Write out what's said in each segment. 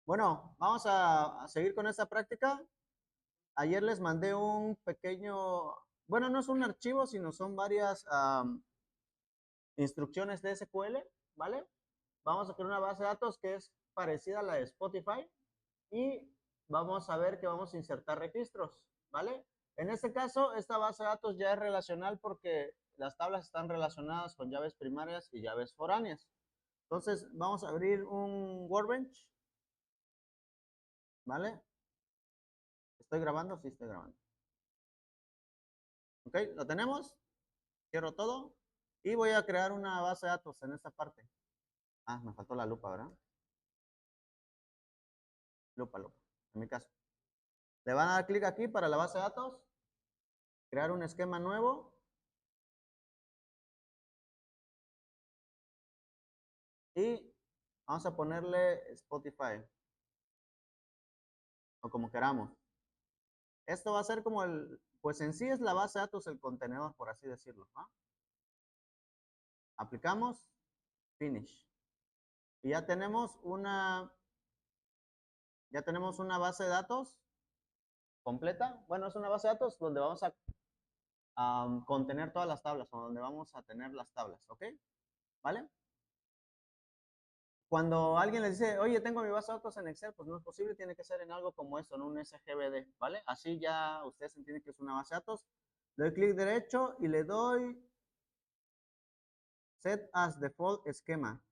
Bueno, vamos a seguir con esta práctica. Ayer les mandé un pequeño, bueno, no es un archivo, sino son varias instrucciones de SQL, ¿vale? Vamos a crear una base de datos que es parecida a la de Spotify y vamos a ver que vamos a insertar registros, ¿vale? En este caso, esta base de datos ya es relacional porque las tablas están relacionadas con llaves primarias y llaves foráneas. Entonces, vamos a abrir un Workbench, ¿vale? ¿Estoy grabando? Sí, estoy grabando. Ok, lo tenemos. Cierro todo y voy a crear una base de datos en esta parte. Ah, me faltó la lupa, ¿verdad? Lupa, en mi caso. Le van a dar clic aquí para la base de datos, crear un esquema nuevo y vamos a ponerle Spotify o como queramos. Esto va a ser como pues en sí es la base de datos, el contenedor, por así decirlo, ¿no? Aplicamos, finish. Y ya tenemos una base de datos completa. Bueno, es una base de datos donde vamos a contener todas las tablas o donde vamos a tener las tablas, ¿ok? ¿Vale? Cuando alguien les dice, oye, tengo mi base de datos en Excel, pues no es posible, tiene que ser en algo como esto, en un SGBD, ¿vale? Así ya ustedes entienden que es una base de datos. Le doy clic derecho y le doy Set as Default Schema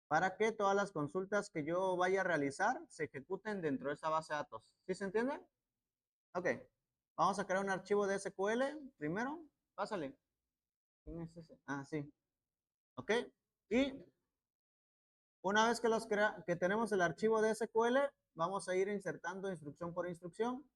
para que todas las consultas que yo vaya a realizar se ejecuten dentro de esa base de datos. ¿Sí se entiende? Ok. Vamos a crear un archivo de SQL primero. Pásale. ¿Quién es ese? Ah, sí. Ok. Y una vez que tenemos el archivo de SQL, vamos a ir insertando instrucción por instrucción.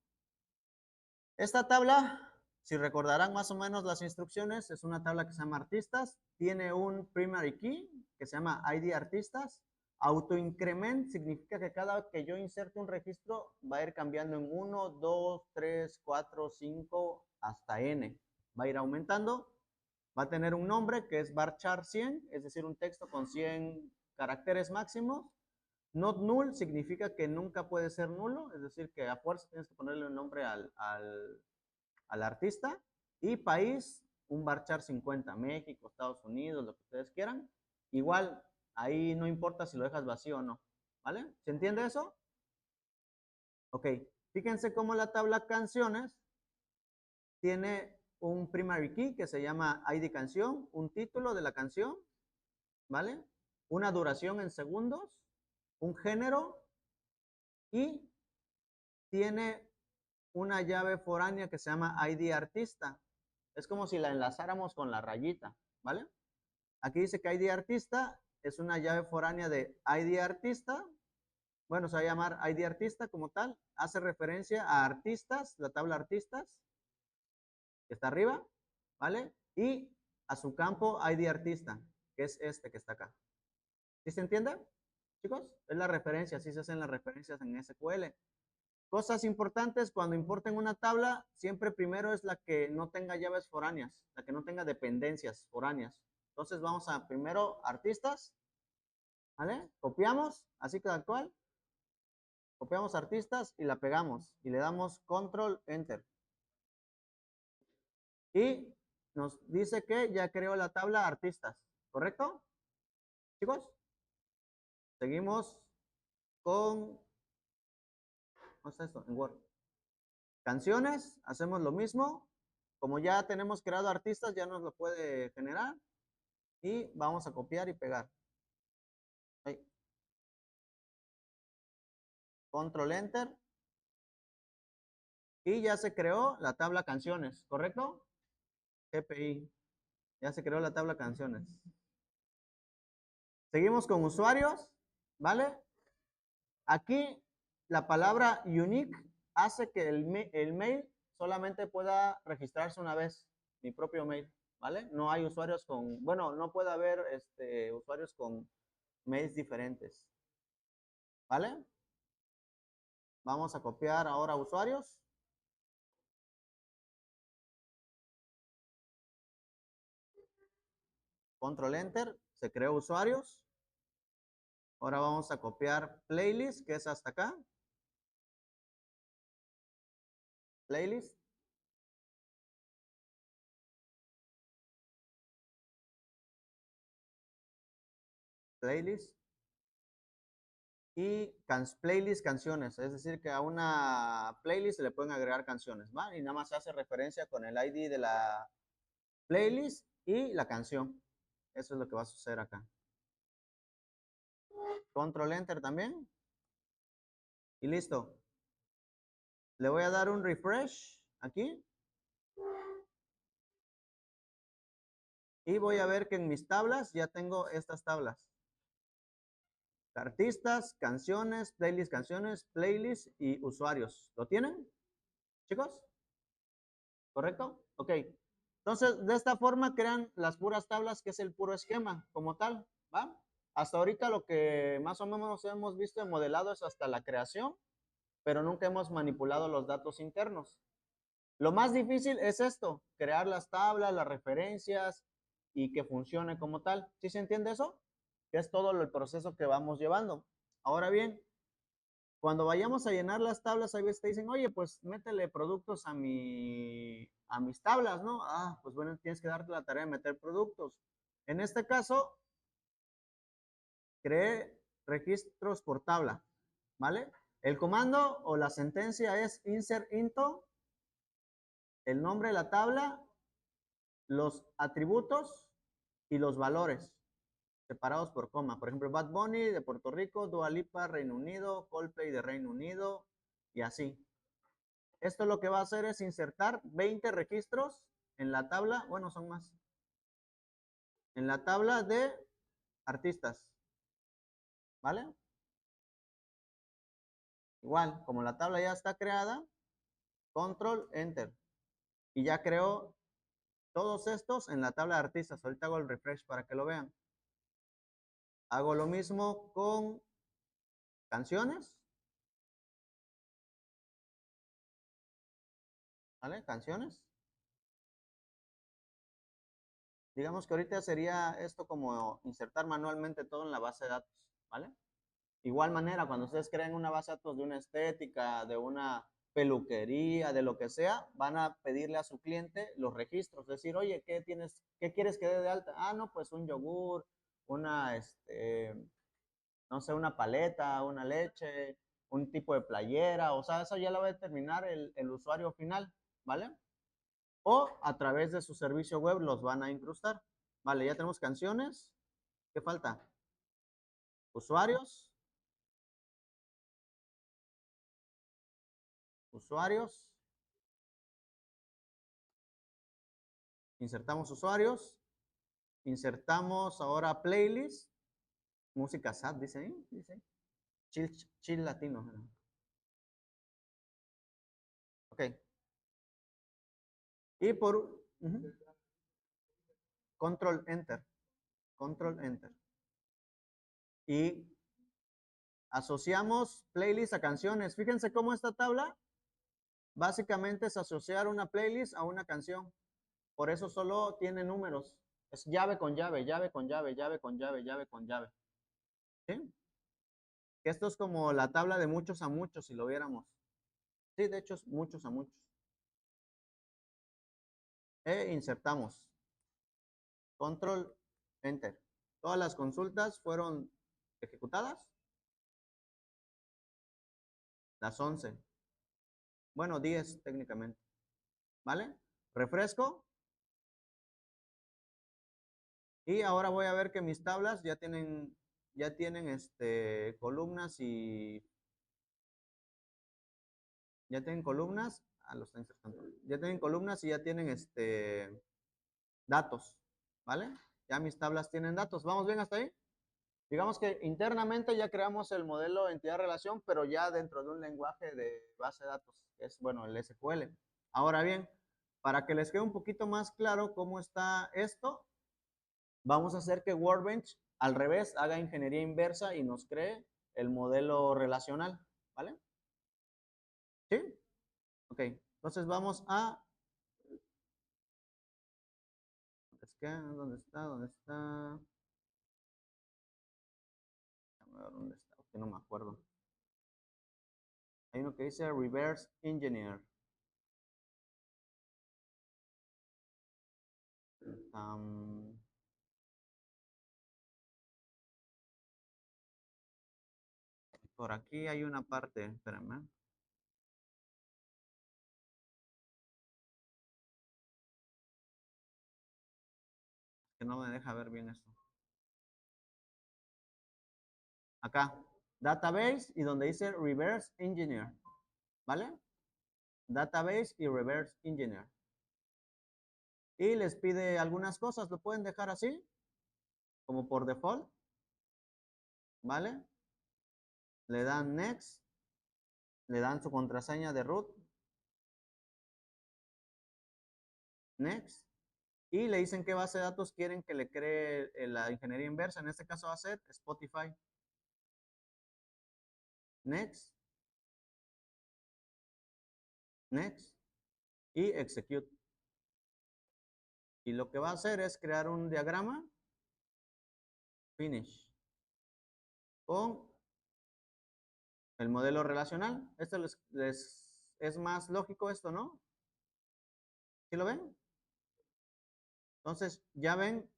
Esta tabla, si recordarán más o menos las instrucciones, es una tabla que se llama artistas, tiene un primary key que se llama ID artistas. Autoincrement significa que cada que yo inserte un registro va a ir cambiando en 1, 2, 3, 4, 5 hasta n. Va a ir aumentando. Va a tener un nombre que es varchar 100, es decir, un texto con 100 caracteres máximos. Not null significa que nunca puede ser nulo, es decir, que a fuerza tienes que ponerle un nombre al artista. Y país, un varchar 50, México, Estados Unidos, lo que ustedes quieran. Igual, ahí no importa si lo dejas vacío o no, ¿vale? ¿Se entiende eso? Ok, fíjense cómo la tabla canciones tiene un primary key que se llama ID canción, un título de la canción, ¿vale? Una duración en segundos, un género y tiene una llave foránea que se llama ID artista. Es como si la enlazáramos con la rayita, ¿vale? Aquí dice que ID artista es una llave foránea de ID artista. Bueno, se va a llamar ID artista como tal. Hace referencia a artistas, la tabla artistas, que está arriba, ¿vale? Y a su campo ID artista, que es este que está acá. ¿Sí se entiende, chicos? Es la referencia, así se hacen las referencias en SQL. Cosas importantes cuando importen una tabla, siempre primero es la que no tenga llaves foráneas, la que no tenga dependencias foráneas. Entonces vamos a primero artistas, ¿vale? Copiamos, así que actual, copiamos artistas y la pegamos y le damos control enter. Y nos dice que ya creó la tabla artistas, ¿correcto? Chicos, seguimos con, ¿cómo está esto? En Word. Canciones, hacemos lo mismo. Como ya tenemos creado artistas, ya nos lo puede generar. Y vamos a copiar y pegar. Ahí. Control Enter. Y ya se creó la tabla canciones, ¿correcto? GPI. Ya se creó la tabla canciones. Seguimos con usuarios, ¿vale? Aquí la palabra unique hace que el mail solamente pueda registrarse una vez, mi propio mail, ¿vale? No hay usuarios con, bueno, no puede haber usuarios con mails diferentes, ¿vale? Vamos a copiar ahora usuarios. Control Enter, se creó usuarios. Ahora vamos a copiar playlist, que es hasta acá. Playlist. Playlist. Y playlist canciones, es decir, que a una playlist se le pueden agregar canciones, ¿va? Y nada más se hace referencia con el ID de la playlist y la canción. Eso es lo que va a suceder acá. Control Enter también. Y listo. Le voy a dar un refresh aquí. Y voy a ver que en mis tablas ya tengo estas tablas. Artistas, canciones, playlist y usuarios. ¿Lo tienen, chicos? ¿Correcto? Ok. Entonces, de esta forma crean las puras tablas, que es el puro esquema como tal, ¿va? Hasta ahorita lo que más o menos hemos visto en modelado es hasta la creación, pero nunca hemos manipulado los datos internos. Lo más difícil es esto, crear las tablas, las referencias y que funcione como tal. ¿Sí se entiende eso? Que es todo el proceso que vamos llevando. Ahora bien, cuando vayamos a llenar las tablas, a veces te dicen, oye, pues métele productos a mis tablas, ¿no? Ah, pues bueno, tienes que darte la tarea de meter productos. En este caso, creé registros por tabla, ¿vale? El comando o la sentencia es insert into, el nombre de la tabla, los atributos y los valores, separados por coma. Por ejemplo, Bad Bunny de Puerto Rico, Dua Lipa, Reino Unido, Coldplay de Reino Unido y así. Esto lo que va a hacer es insertar 20 registros en la tabla, bueno, son más, en la tabla de artistas, ¿vale? Igual, como la tabla ya está creada, control, enter. Y ya creó todos estos en la tabla de artistas. Ahorita hago el refresh para que lo vean. Hago lo mismo con canciones, ¿vale? Canciones. Digamos que ahorita sería esto como insertar manualmente todo en la base de datos, ¿vale? Igual manera, cuando ustedes creen una base de datos de una estética, de una peluquería, de lo que sea, van a pedirle a su cliente los registros, decir, oye, qué quieres que dé de alta? Ah, no, pues un yogur, una, no sé, una paleta, una leche, un tipo de playera, o sea, eso ya lo va a determinar el usuario final, ¿vale? O a través de su servicio web los van a incrustar. Vale, ya tenemos canciones. ¿Qué falta? Usuarios. Usuarios. Insertamos usuarios. Insertamos ahora playlist. Música sad, dice ahí. Dice. Chill, chill latino. Ok. Y por control enter. Control enter. Y asociamos playlist a canciones. Fíjense cómo esta tabla básicamente es asociar una playlist a una canción. Por eso solo tiene números. Es llave con llave, llave con llave, llave con llave, llave con llave. ¿Sí? Que esto es como la tabla de muchos a muchos, si lo viéramos. Sí, de hecho es muchos a muchos. E insertamos. Control, enter. Todas las consultas fueron ejecutadas. Las 11. Bueno, 10 técnicamente. ¿Vale? Refresco. Y ahora voy a ver que mis tablas ya tienen columnas y ya tienen columnas. Los está insertando. Ya tienen columnas y ya tienen datos. ¿Vale? Ya mis tablas tienen datos. ¿Vamos bien hasta ahí? Digamos que internamente ya creamos el modelo entidad-relación, pero ya dentro de un lenguaje de base de datos, que es, bueno, el SQL. Ahora bien, para que les quede un poquito más claro cómo está esto, vamos a hacer que Workbench al revés haga ingeniería inversa y nos cree el modelo relacional, ¿vale? ¿Sí? Ok, entonces vamos a... ¿Dónde está? ¿Dónde está? ¿Dónde está? Que no me acuerdo. Hay uno que dice Reverse Engineer. Por aquí hay una parte, espérame. Que no me deja ver bien esto. Acá, Database y donde dice Reverse Engineer. ¿Vale? Database y Reverse Engineer. Y les pide algunas cosas, lo pueden dejar así, como por default. ¿Vale? Le dan Next, le dan su contraseña de root. Next. Y le dicen qué base de datos quieren que le cree la ingeniería inversa. En este caso va a ser Spotify. Next. Next. Y Execute. Y lo que va a hacer es crear un diagrama. Finish. Con el modelo relacional. Esto es más lógico esto, ¿no? ¿Sí lo ven? Entonces, ya ven,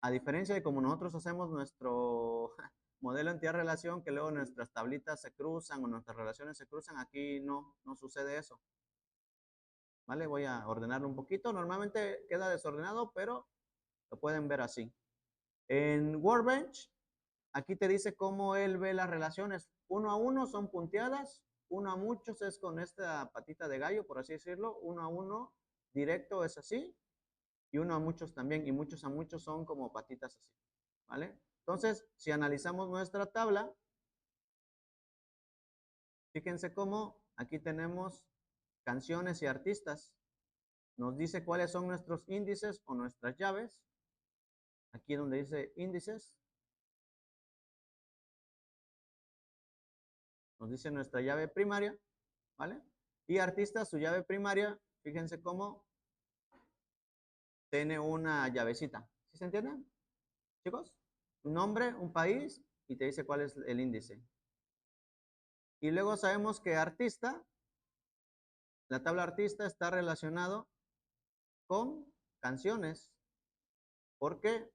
a diferencia de como nosotros hacemos nuestro modelo entidad-relación, que luego nuestras tablitas se cruzan o nuestras relaciones se cruzan, aquí no sucede eso. ¿Vale? Voy a ordenarlo un poquito. Normalmente queda desordenado, pero lo pueden ver así. En Workbench, aquí te dice cómo él ve las relaciones. 1 a 1 son punteadas, 1 a muchos es con esta patita de gallo, por así decirlo. 1 a 1 directo es así, y 1 a muchos también, y muchos a muchos son como patitas así. ¿Vale? Entonces, si analizamos nuestra tabla, fíjense cómo aquí tenemos canciones y artistas. Nos dice cuáles son nuestros índices o nuestras llaves. Aquí donde dice índices, nos dice nuestra llave primaria, ¿vale? Y artista, su llave primaria, fíjense cómo tiene una llavecita. ¿Sí se entiende, chicos? Un nombre, un país y te dice cuál es el índice. Y luego sabemos que artista, la tabla artista está relacionado con canciones, porque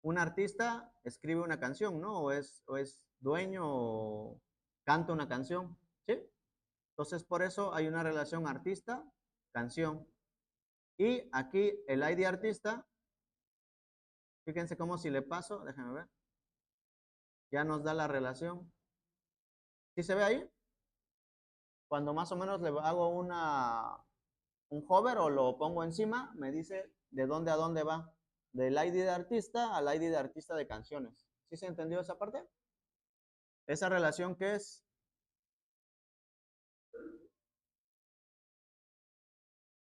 un artista escribe una canción, ¿no? O es dueño o canta una canción, ¿sí? Entonces, por eso hay una relación artista-canción. Y aquí el ID artista, fíjense cómo si le paso, déjenme ver, ya nos da la relación. ¿Sí se ve ahí? Cuando más o menos le hago un hover o lo pongo encima, me dice de dónde a dónde va. Del ID de artista al ID de artista de canciones. ¿Sí se entendió esa parte? Esa relación que es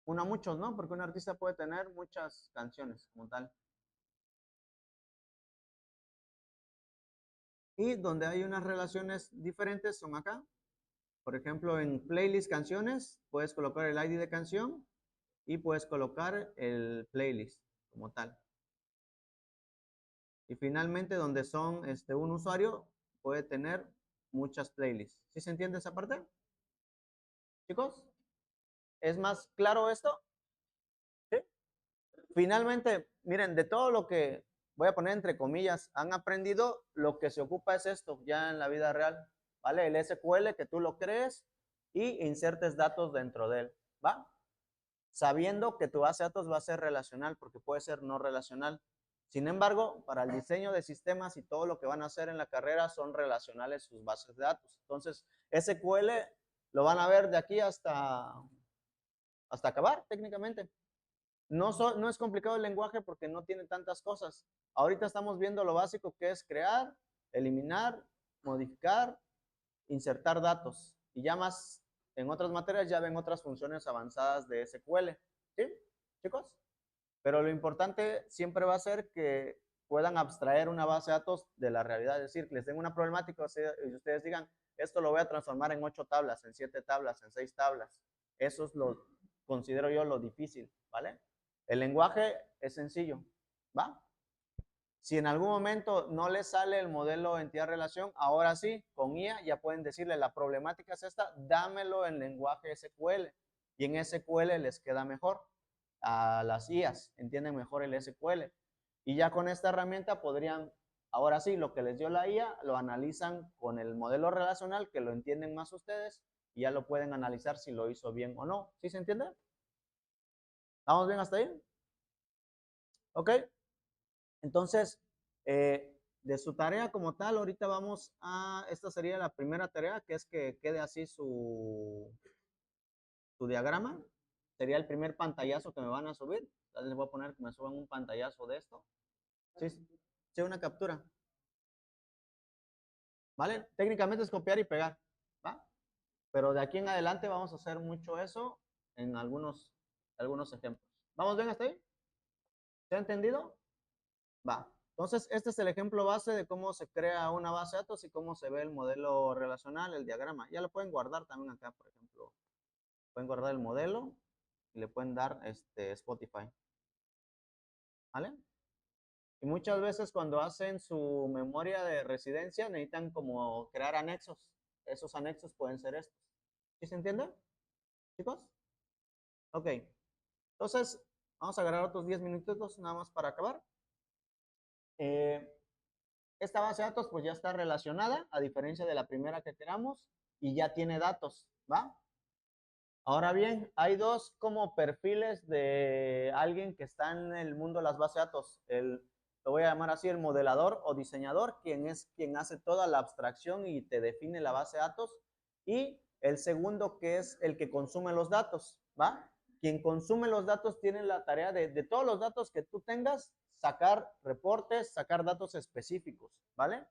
una muchos, ¿no? Porque un artista puede tener muchas canciones como tal. Y donde hay unas relaciones diferentes son acá. Por ejemplo, en playlist canciones, puedes colocar el ID de canción y puedes colocar el playlist como tal. Y finalmente, donde son un usuario, puede tener muchas playlists. ¿Sí se entiende esa parte? Chicos, ¿es más claro esto? ¿Sí? Finalmente, miren, de todo lo que voy a poner entre comillas, han aprendido, lo que se ocupa es esto ya en la vida real, ¿vale? El SQL que tú lo crees y insertes datos dentro de él, ¿va? Sabiendo que tu base de datos va a ser relacional, porque puede ser no relacional. Sin embargo, para el diseño de sistemas y todo lo que van a hacer en la carrera son relacionales sus bases de datos. Entonces, SQL lo van a ver de aquí hasta acabar técnicamente. No es complicado el lenguaje porque no tiene tantas cosas. Ahorita estamos viendo lo básico que es crear, eliminar, modificar, insertar datos. Y ya más en otras materias ya ven otras funciones avanzadas de SQL. ¿Sí, chicos? Pero lo importante siempre va a ser que puedan abstraer una base de datos de la realidad. Es decir, que les den una problemática y ustedes digan, esto lo voy a transformar en 8 tablas, en 7 tablas, en 6 tablas. Eso es lo, considero yo, lo difícil, ¿vale? El lenguaje es sencillo, ¿va? Si en algún momento no les sale el modelo entidad-relación, ahora sí, con IA ya pueden decirle, la problemática es esta, dámelo en lenguaje SQL. Y en SQL les queda mejor. A las IAs entienden mejor el SQL. Y ya con esta herramienta podrían, ahora sí, lo que les dio la IA, lo analizan con el modelo relacional, que lo entienden más ustedes, y ya lo pueden analizar si lo hizo bien o no. ¿Sí se entiende? ¿Estamos bien hasta ahí? Ok. Entonces, de su tarea como tal, ahorita vamos a, esta sería la primera tarea, que es que quede así su diagrama. Sería el primer pantallazo que me van a subir. Entonces les voy a poner que me suban un pantallazo de esto. Sí, sí, una captura. ¿Vale? Técnicamente es copiar y pegar. ¿Va? Pero de aquí en adelante vamos a hacer mucho eso en algunos ejemplos. ¿Vamos bien hasta ahí? ¿Se ha entendido? Va. Entonces, este es el ejemplo base de cómo se crea una base de datos y cómo se ve el modelo relacional, el diagrama. Ya lo pueden guardar también acá, por ejemplo. Pueden guardar el modelo y le pueden dar Spotify. ¿Vale? Y muchas veces cuando hacen su memoria de residencia necesitan como crear anexos. Esos anexos pueden ser estos. ¿Sí se entiende, chicos? Ok. Entonces, vamos a agarrar otros 10 minutos nada más para acabar. Eh, Esta base de datos pues ya está relacionada, a diferencia de la primera que creamos, y ya tiene datos, ¿va? Ahora bien, hay dos como perfiles de alguien que está en el mundo de las bases de datos. Lo voy a llamar así, el modelador o diseñador, quien es quien hace toda la abstracción y te define la base de datos. Y el segundo, que es el que consume los datos, ¿va? Quien consume los datos tiene la tarea de todos los datos que tú tengas, sacar reportes, sacar datos específicos, ¿vale?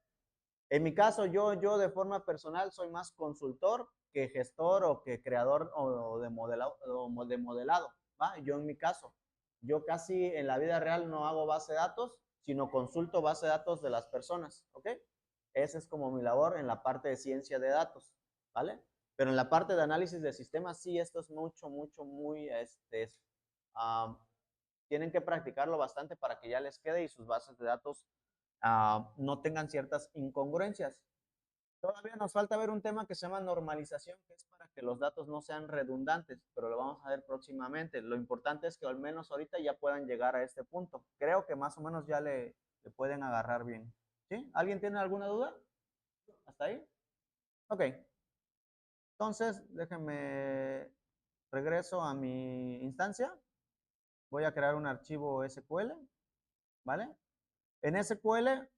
En mi caso, yo de forma personal soy más consultor que gestor o que creador o de modelado, ¿va? Yo en mi caso, yo casi en la vida real no hago base de datos, sino consulto base de datos de las personas, ¿ok? Esa es como mi labor en la parte de ciencia de datos, ¿vale? Pero en la parte de análisis de sistemas, sí, esto es muy, um, tienen que practicarlo bastante para que ya les quede y sus bases de datos no tengan ciertas incongruencias. Todavía nos falta ver un tema que se llama normalización, que es para que los datos no sean redundantes, pero lo vamos a ver próximamente. Lo importante es que al menos ahorita ya puedan llegar a este punto. Creo que más o menos ya le pueden agarrar bien. ¿Sí? ¿Alguien tiene alguna duda? ¿Hasta ahí? Ok. Entonces, déjenme regreso a mi instancia. Voy a crear un archivo SQL, ¿vale? En SQL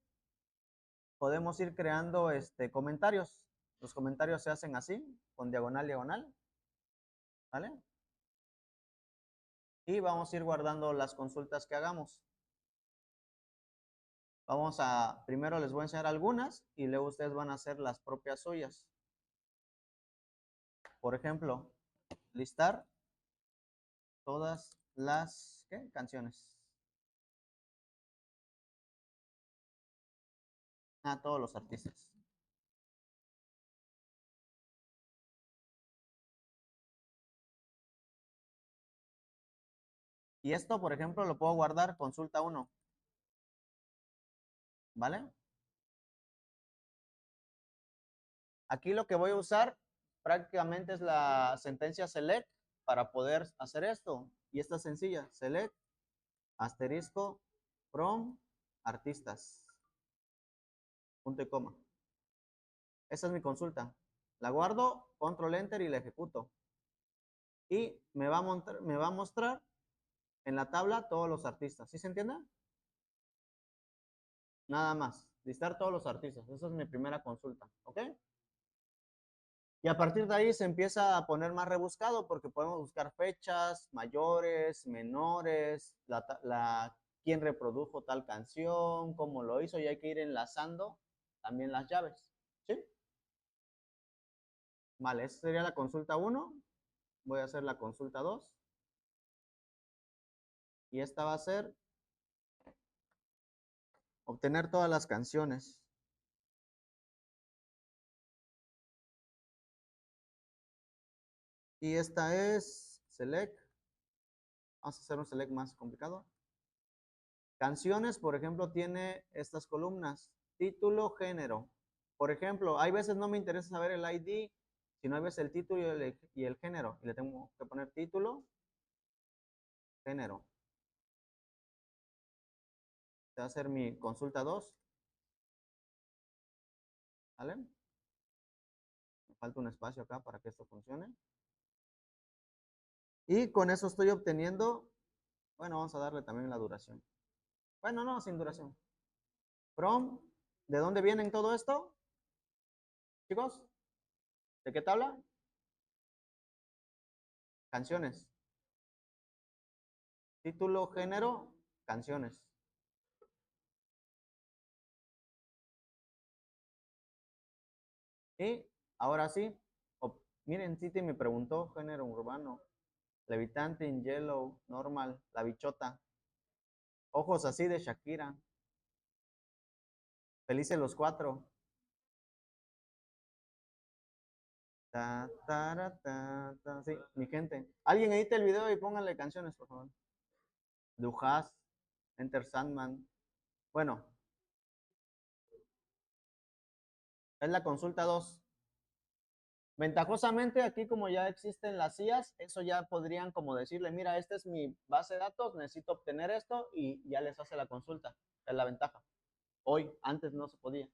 podemos ir creando comentarios. Los comentarios se hacen así, con diagonal, diagonal, ¿vale? Y vamos a ir guardando las consultas que hagamos. Primero les voy a enseñar algunas y luego ustedes van a hacer las propias suyas. Por ejemplo, listar todas las canciones. Todos los artistas. Y esto, por ejemplo, lo puedo guardar consulta 1, ¿vale? Aquí lo que voy a usar prácticamente es la sentencia select para poder hacer esto. Y esta es sencilla, select asterisco from artistas, punto y coma. Esa es mi consulta. La guardo, control enter y la ejecuto. Y me va a mostrar en la tabla todos los artistas. ¿Sí se entiende? Nada más. Listar todos los artistas. Esa es mi primera consulta. ¿Ok? Y a partir de ahí se empieza a poner más rebuscado porque podemos buscar fechas mayores, menores, quién reprodujo tal canción, cómo lo hizo, y hay que ir enlazando también las llaves. ¿Sí? Vale, esa sería la consulta 1. Voy a hacer la consulta 2. Y esta va a ser obtener todas las canciones. Y esta es select. Vamos a hacer un select más complicado. Canciones, por ejemplo, tiene estas columnas. Título, género. Por ejemplo, hay veces no me interesa saber el ID, sino hay veces el título y el género. Y le tengo que poner título, género. Este va a ser mi consulta 2. ¿Vale? Me falta un espacio acá para que esto funcione. Y con eso estoy obteniendo, bueno, vamos a darle también la duración. Bueno, no, sin duración. From, ¿de dónde vienen todo esto? Chicos, ¿de qué tabla? Canciones. Título, género, canciones. Y ahora sí, miren, Titi me preguntó, género urbano, levitante, in yellow, normal, la bichota, ojos así de Shakira, felices los cuatro. Sí, mi gente. Alguien edite el video y pónganle canciones, por favor. Dujas, Enter Sandman. Bueno, es la consulta 2. Ventajosamente, aquí como ya existen las IAs, eso ya podrían como decirle, mira, esta es mi base de datos, necesito obtener esto y ya les hace la consulta. Es la ventaja. Hoy, antes no se podía.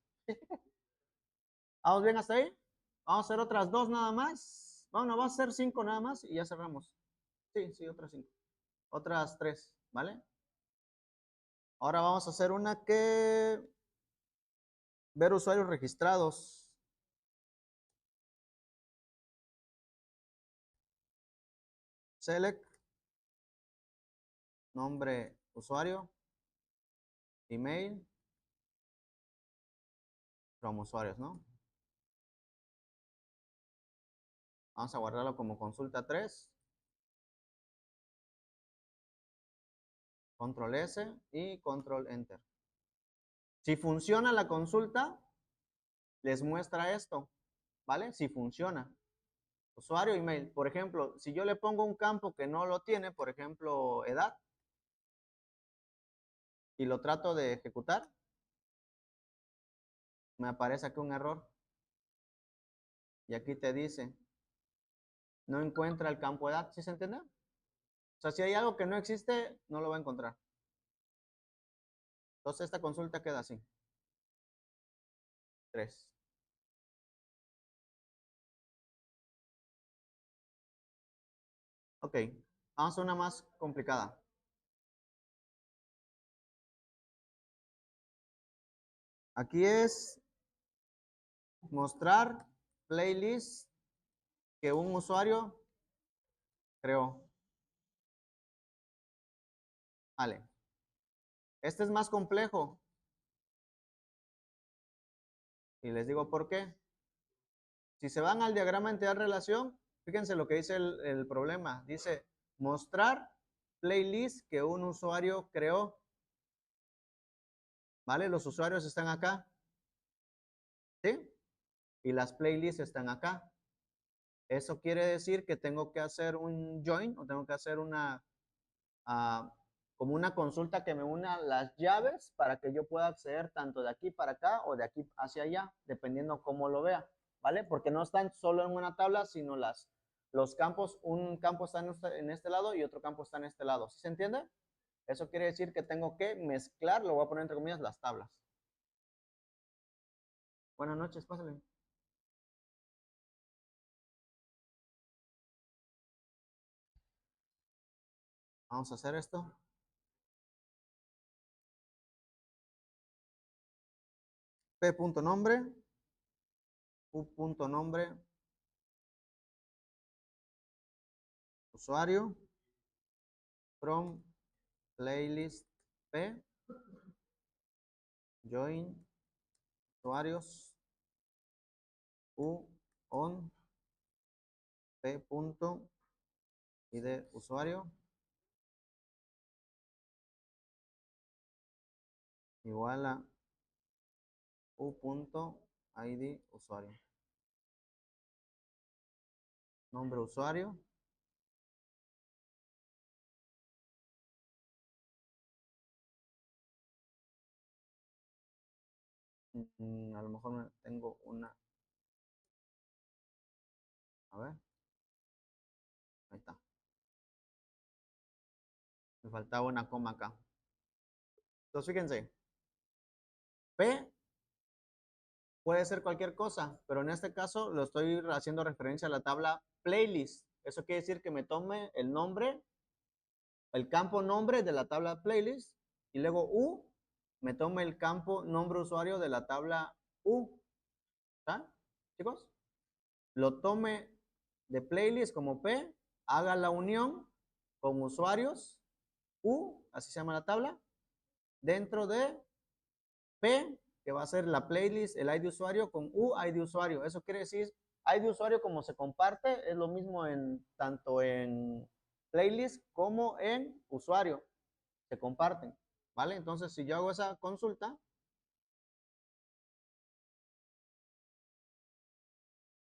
¿Vamos bien hasta ahí? Vamos a hacer otras 2 nada más. Bueno, va a ser 5 nada más y ya cerramos. Sí, sí, otras 5. Otras 3, ¿vale? Ahora vamos a hacer una que ver usuarios registrados. Select, nombre usuario, email, from usuarios, ¿no? Vamos a guardarlo como consulta 3. Control S y Control Enter. Si funciona la consulta, les muestra esto, ¿vale? Si funciona. Usuario, email. Por ejemplo, si yo le pongo un campo que no lo tiene, por ejemplo, edad, y lo trato de ejecutar, me aparece aquí un error. Y aquí te dice, no encuentra el campo edad. ¿Sí se entiende? O sea, si hay algo que no existe, no lo va a encontrar. Entonces esta consulta queda así. 3. Ok, vamos a una más complicada. Aquí es mostrar playlist que un usuario creó. Vale. Este es más complejo. Y les digo por qué. Si se van al diagrama entidad-relación, fíjense lo que dice el problema. Dice, mostrar playlist que un usuario creó. ¿Vale? Los usuarios están acá. ¿Sí? Y las playlists están acá. Eso quiere decir que tengo que hacer un join o tengo que hacer una, como una consulta que me una las llaves para que yo pueda acceder tanto de aquí para acá o de aquí hacia allá, dependiendo cómo lo vea, ¿vale? Porque no están solo en una tabla, sino los campos, un campo está en este lado y otro campo está en este lado. ¿Sí se entiende? Eso quiere decir que tengo que mezclar, lo voy a poner entre comillas, las tablas. Buenas noches, pásale. Vamos a hacer esto. P.nombre, U.nombre, usuario, from playlist P, join, usuarios, U, on, P. ID usuario, igual a U.id usuario. Nombre usuario, A lo mejor tengo una. A ver, ahí está. Me faltaba una coma acá. Entonces, fíjense, P puede ser cualquier cosa, pero en este caso lo estoy haciendo referencia a la tabla playlist. Eso quiere decir que me tome el nombre, el campo nombre de la tabla playlist y luego U me tome el campo nombre usuario de la tabla U. ¿Está? Chicos, lo tome de playlist como P, haga la unión con usuarios U, así se llama la tabla, dentro de P, que va a ser la playlist, el ID usuario con U, ID usuario. Eso quiere decir, ID usuario como se comparte, es lo mismo en tanto en playlist como en usuario. Se comparten, ¿vale? Entonces, si yo hago esa consulta,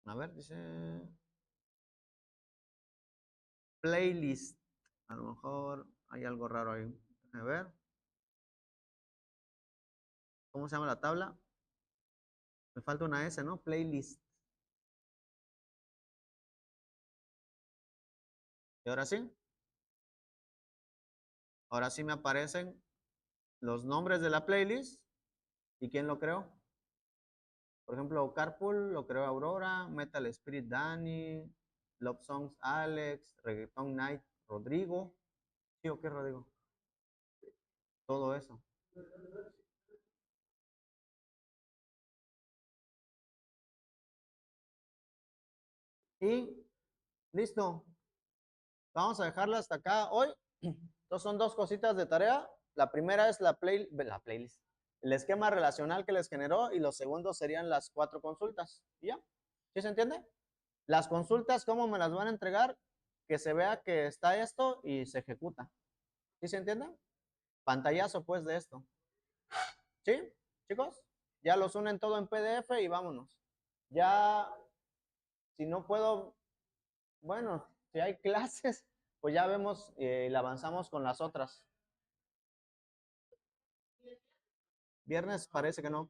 a ver, dice playlist. A lo mejor hay algo raro ahí. A ver, ¿cómo se llama la tabla? Me falta una S, ¿no? Playlist. Y ahora sí me aparecen los nombres de la playlist y quién lo creó. Por ejemplo, Carpool lo creó Aurora, Metal Spirit Dani, Love Songs Alex, Reggaeton Night Rodrigo. ¿Sí o qué, Rodrigo? Todo eso. Y listo. Vamos a dejarla hasta acá hoy. Entonces son dos cositas de tarea. La primera es la playlist, el esquema relacional que les generó y los segundos serían las 4 consultas. ¿Y ya? ¿Sí se entiende? Las consultas, ¿cómo me las van a entregar? Que se vea que está esto y se ejecuta. ¿Sí se entiende? Pantallazo pues de esto. ¿Sí? Chicos, ya los unen todo en PDF y vámonos. Ya, si no puedo, bueno, si hay clases, pues ya vemos y le avanzamos con las otras. Viernes parece que no.